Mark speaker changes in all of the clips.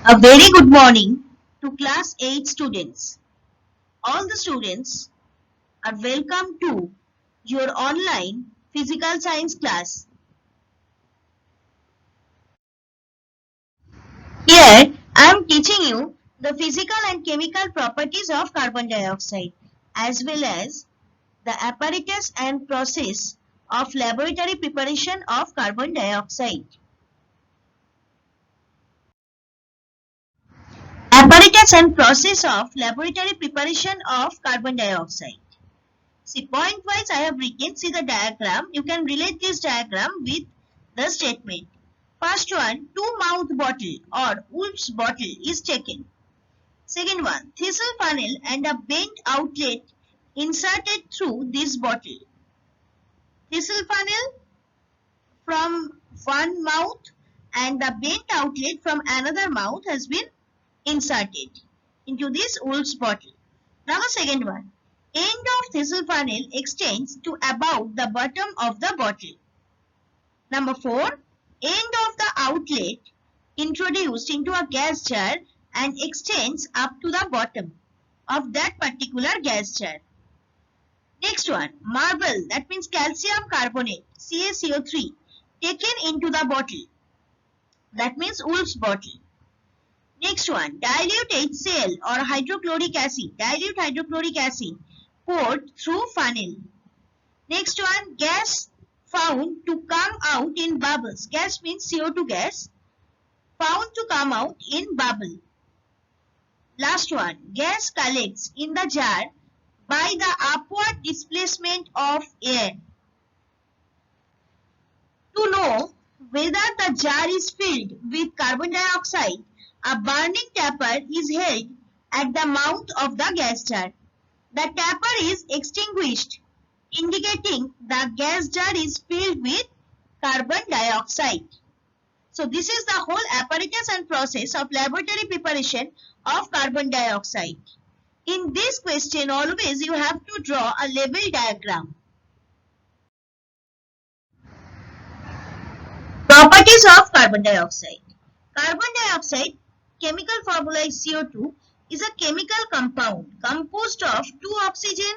Speaker 1: A very good morning to class 8 students. All the students are welcome to your online physical science class. Here I am teaching you the physical and chemical properties of carbon dioxide as well as the apparatus and process of laboratory preparation of carbon dioxide. Apparatus and process of laboratory preparation of carbon dioxide. See, point-wise I have written, see the diagram. You can relate this diagram with the statement. First one, two-mouth bottle or Wolf's bottle is taken. Second one, thistle funnel and a bent outlet inserted through this bottle. Thistle funnel from one mouth and the bent outlet from another mouth has been inserted into this Wolf's bottle. Now the second one. End of thistle funnel extends to about the bottom of the bottle. Number 4. End of the outlet introduced into a gas jar and extends up to the bottom of that particular gas jar. Next one, marble, that means calcium carbonate, CaCO3, taken into the bottle. That means Wolf's bottle. Next one, dilute HCl or hydrochloric acid, dilute hydrochloric acid, poured through funnel. Next one, gas found to come out in bubbles. Gas means CO2 gas, found to come out in bubble. Last one, gas collects in the jar by the upward displacement of air. To know whether the jar is filled with carbon dioxide, a burning tapper is held at the mouth of the gas jar. The tapper is extinguished, indicating the gas jar is filled with carbon dioxide. So this is the whole apparatus and process of laboratory preparation of carbon dioxide. In this question, always you have to draw a level diagram. Properties of carbon dioxide. Carbon dioxide, chemical formula is CO2, is a chemical compound composed of two oxygen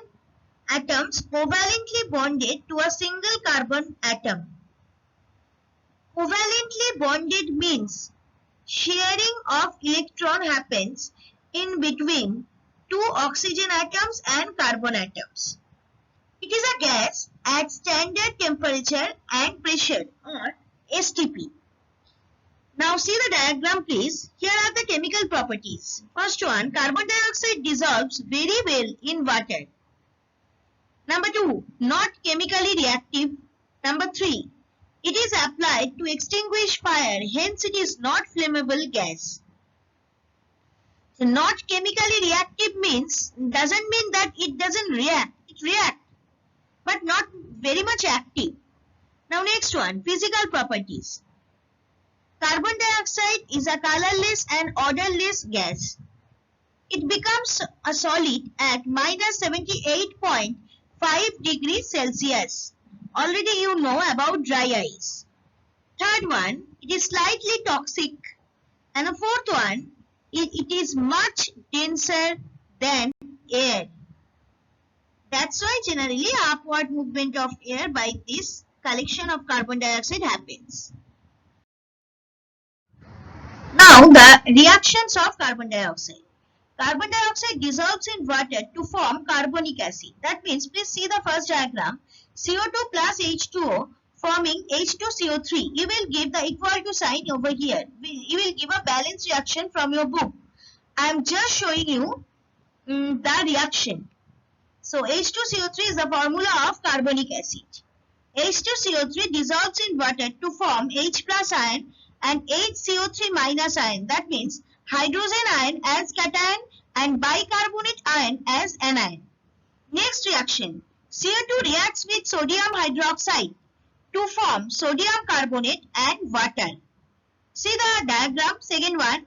Speaker 1: atoms covalently bonded to a single carbon atom. Covalently bonded means sharing of electron happens in between two oxygen atoms and carbon atoms. It is a gas at standard temperature and pressure or STP. Now see the diagram please. Here are the chemical properties. First one, carbon dioxide dissolves very well in water. Number 2, not chemically reactive. Number 3, it is applied to extinguish fire, hence it is not flammable gas. So not chemically reactive means, doesn't mean that it doesn't react. It reacts, but not very much active. Now next one, physical properties. Carbon dioxide is a colorless and odorless gas. It becomes a solid at minus 78.5 degrees Celsius. Already you know about dry ice. Third one, it is slightly toxic. And the fourth one, it is much denser than air. That's why generally upward movement of air by this collection of carbon dioxide happens. Now the reactions of carbon dioxide. Carbon dioxide dissolves in water to form carbonic acid. That means, please see the first diagram. CO2 plus H2O forming H2CO3. You will give the equal to sign over here. You will give a balanced reaction from your book. I am just showing you the reaction. So H2CO3 is the formula of carbonic acid. H2CO3 dissolves in water to form H plus ion and HCO3 minus ion. That means hydrogen ion as cation and bicarbonate ion as anion. Next reaction, CO2 reacts with sodium hydroxide to form sodium carbonate and water. See the diagram, second one,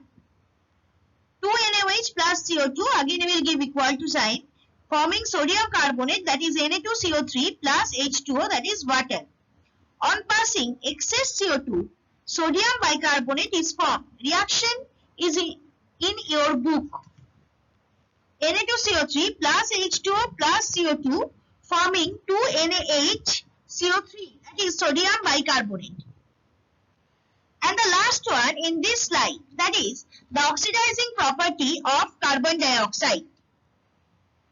Speaker 1: 2NaOH plus CO2, again we will give equal to sign, forming sodium carbonate, that is Na2CO3 plus H2O, that is water. On passing excess CO2, sodium bicarbonate is formed. Reaction is in your book. Na2CO3 plus H2O plus CO2 forming 2NaHCO3, that is sodium bicarbonate. And the last one in this slide, that is the oxidizing property of carbon dioxide.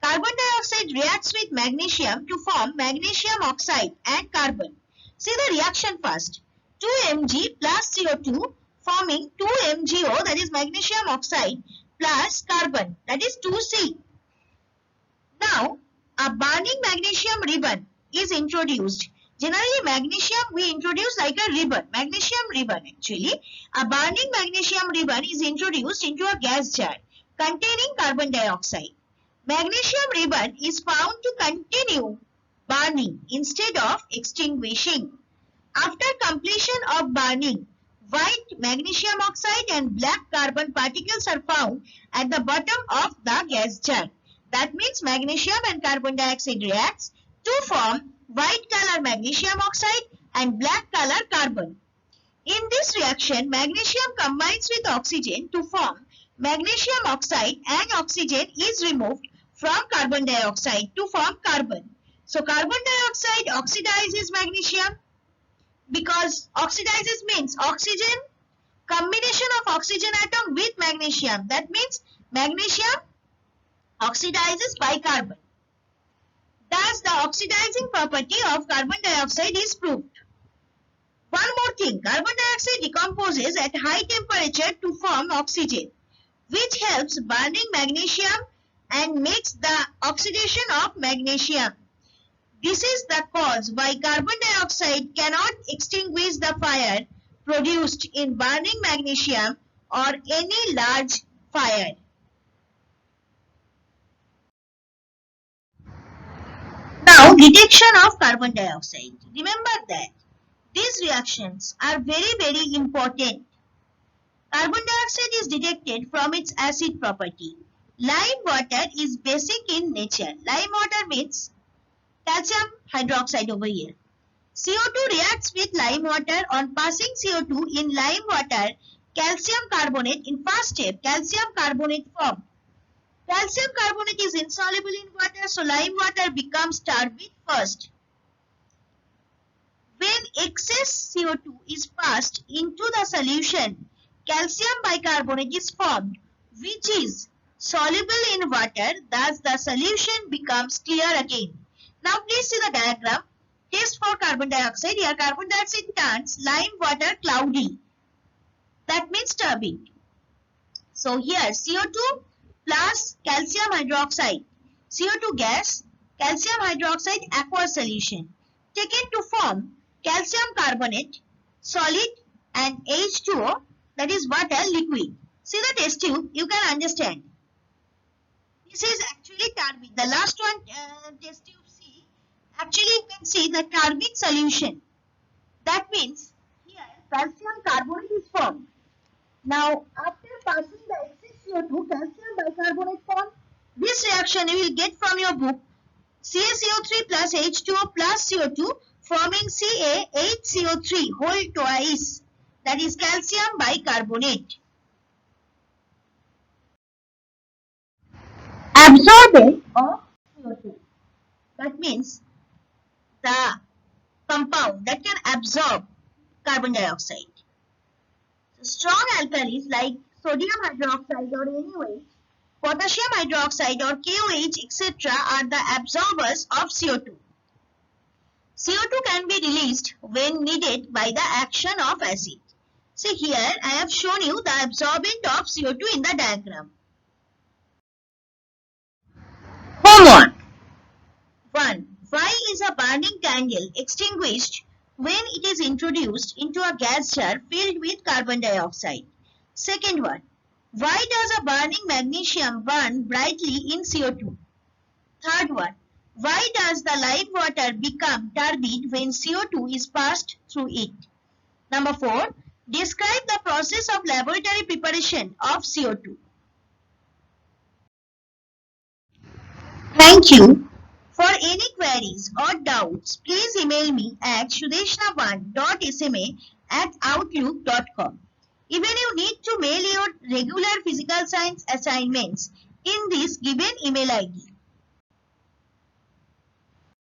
Speaker 1: Carbon dioxide reacts with magnesium to form magnesium oxide and carbon. See the reaction first. 2Mg plus CO2 forming 2MgO, that is magnesium oxide, plus carbon, that is 2C. Now, a burning magnesium ribbon is introduced. Generally, magnesium we introduce like a ribbon, magnesium ribbon actually. A burning magnesium ribbon is introduced into a gas jar containing carbon dioxide. Magnesium ribbon is found to continue burning instead of extinguishing. After completion of burning, white magnesium oxide and black carbon particles are found at the bottom of the gas jar. That means magnesium and carbon dioxide reacts to form white color magnesium oxide and black color carbon. In this reaction, magnesium combines with oxygen to form magnesium oxide and oxygen is removed from carbon dioxide to form carbon. So carbon dioxide oxidizes magnesium, because oxidizes means oxygen, combination of oxygen atom with magnesium. That means magnesium oxidizes bicarbon. Thus, the oxidizing property of carbon dioxide is proved. One more thing, carbon dioxide decomposes at high temperature to form oxygen, which helps burning magnesium and makes the oxidation of magnesium. This is the cause why carbon dioxide cannot extinguish the fire produced in burning magnesium or any large fire. Now, detection of carbon dioxide. Remember that these reactions are very important. Carbon dioxide is detected from its acid property. Lime water is basic in nature. Lime water means calcium hydroxide over here. CO2 reacts with lime water. On passing CO2 in lime water, calcium carbonate in first step, calcium carbonate form. Calcium carbonate is insoluble in water, so lime water becomes turbid first. When excess CO2 is passed into the solution, calcium bicarbonate is formed, which is soluble in water, thus the solution becomes clear again. Now please see the diagram. Test for carbon dioxide. Here carbon dioxide turns lime water cloudy. That means turbid. So here CO2 plus calcium hydroxide, CO2 gas, calcium hydroxide aqueous solution taken to form calcium carbonate solid and H2O, that is water liquid. See the test tube, you can understand. This is actually turbid. The last one test tube C, actually you can see the turbid solution. That means here calcium carbonate is formed. Now after passing the excess CO2, calcium bicarbonate formed. This reaction you will get from your book. CaCO3 plus H2O plus CO2 forming CaHCO3 whole twice, that is calcium bicarbonate. Absorbent of CO2. That means the compound that can absorb carbon dioxide. So strong alkalis like sodium hydroxide or NaOH, potassium hydroxide or KOH, etc. are the absorbers of CO2. CO2 can be released when needed by the action of acid. See here, I have shown you the absorbent of CO2 in the diagram. Homework 1. Why is a burning candle extinguished when it is introduced into a gas jar filled with carbon dioxide? Second one, why does a burning magnesium burn brightly in CO2? Third one, why does the lime water become turbid when CO2 is passed through it? Number 4, describe the process of laboratory preparation of CO2. Thank you. For any queries or doubts, please email me at sudeshna1.sma@outlook.com. Even you need to to mail your regular physical science assignments in this given email ID.